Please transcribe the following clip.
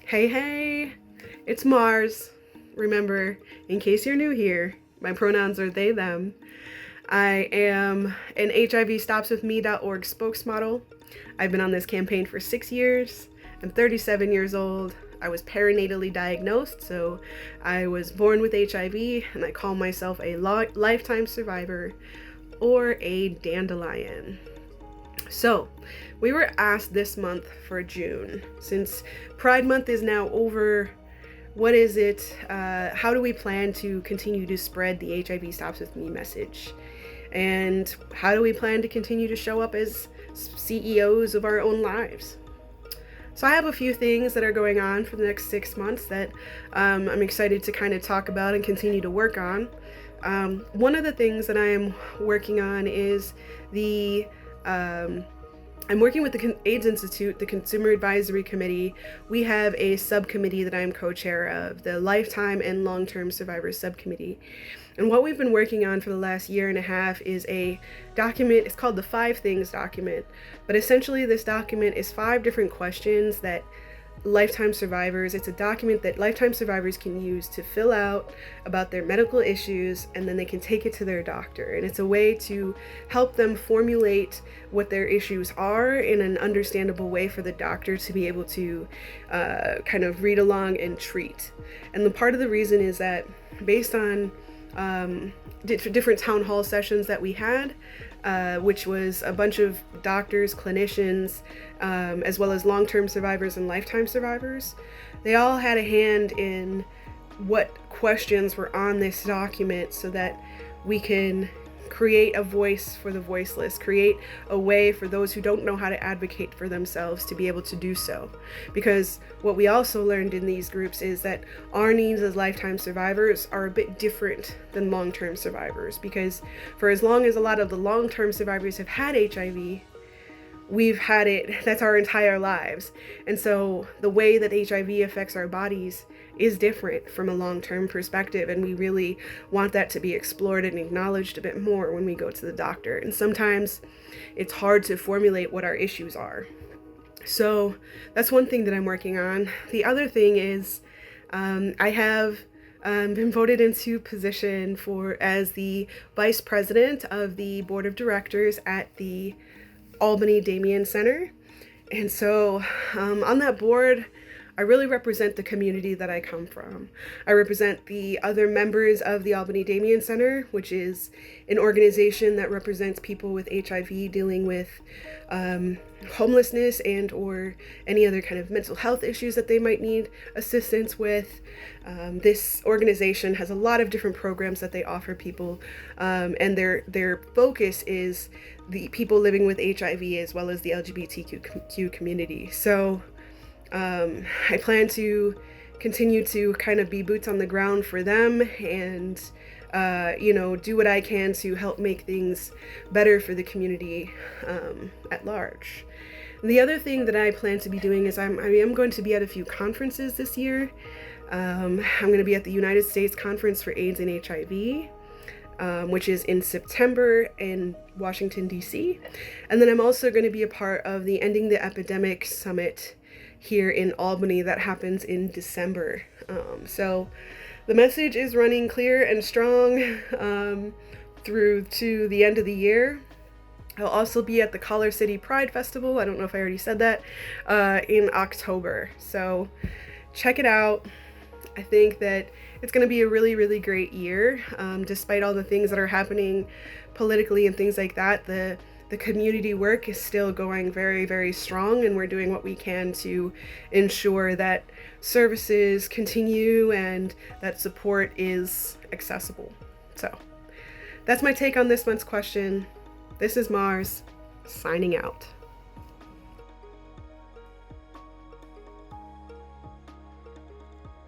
Hey, hey, it's Marz. Remember, in case you're new here, my pronouns are they, them. I am an HIVstopswithme.org spokesmodel. I've been on this campaign for 6 years. I'm 37 years old. I was perinatally diagnosed, so I was born with HIV, and I call myself a lifetime survivor or a dandelion. So, we were asked this month for June. Since Pride Month is now over, what is it? How do we plan to continue to spread the HIV Stops With Me message? And how do we plan to continue to show up as CEOs of our own lives? So I have a few things that are going on for the next 6 months that I'm excited to kind of talk about and continue to work on. One of the things that I'm working on is I'm working with the AIDS Institute, the Consumer Advisory Committee. We have a subcommittee that I'm co-chair of, the Lifetime and Long-Term Survivors Subcommittee. And what we've been working on for the last year and a half is a document. It's called the 5 Things document. But essentially this document is 5 different questions that it's a document that lifetime survivors can use to fill out about their medical issues, and then they can take it to their doctor. And it's a way to help them formulate what their issues are in an understandable way for the doctor to be able to kind of read along and treat. And the part of the reason is that based on different town hall sessions that we had, which was a bunch of doctors, clinicians, as well as long-term survivors and lifetime survivors. They all had a hand in what questions were on this document so that we can create a voice for the voiceless, create a way for those who don't know how to advocate for themselves to be able to do so. Because what we also learned in these groups is that our needs as lifetime survivors are a bit different than long-term survivors, because for as long as a lot of the long-term survivors have had HIV, we've had it, that's our entire lives. And so the way that HIV affects our bodies is different from a long-term perspective, and we really want that to be explored and acknowledged a bit more when we go to the doctor. And sometimes it's hard to formulate what our issues are. So that's one thing that I'm working on. The other thing is I have been voted into position as the vice president of the board of directors at the Albany Damien Center. And so on that board, I really represent the community that I come from. I represent the other members of the Albany Damien Center, which is an organization that represents people with HIV dealing with homelessness and or any other kind of mental health issues that they might need assistance with. This organization has a lot of different programs that they offer people, and their focus is the people living with HIV as well as the LGBTQ community. So I plan to continue to kind of be boots on the ground for them and, do what I can to help make things better for the community at large. And the other thing that I plan to be doing is I am going to be at a few conferences this year. I'm going to be at the United States Conference for AIDS and HIV, which is in September in Washington, D.C. And then I'm also going to be a part of the Ending the Epidemic Summit here in Albany that happens in December. So the message is running clear and strong through to the end of the year. I'll also be at the Collar City Pride Festival, I don't know if I already said that, in October. So check it out. I think that it's going to be a really, really great year. Despite all the things that are happening politically and things like that, the community work is still going very, very strong, and we're doing what we can to ensure that services continue and that support is accessible. So that's my take on this month's question. This is Marz, signing out.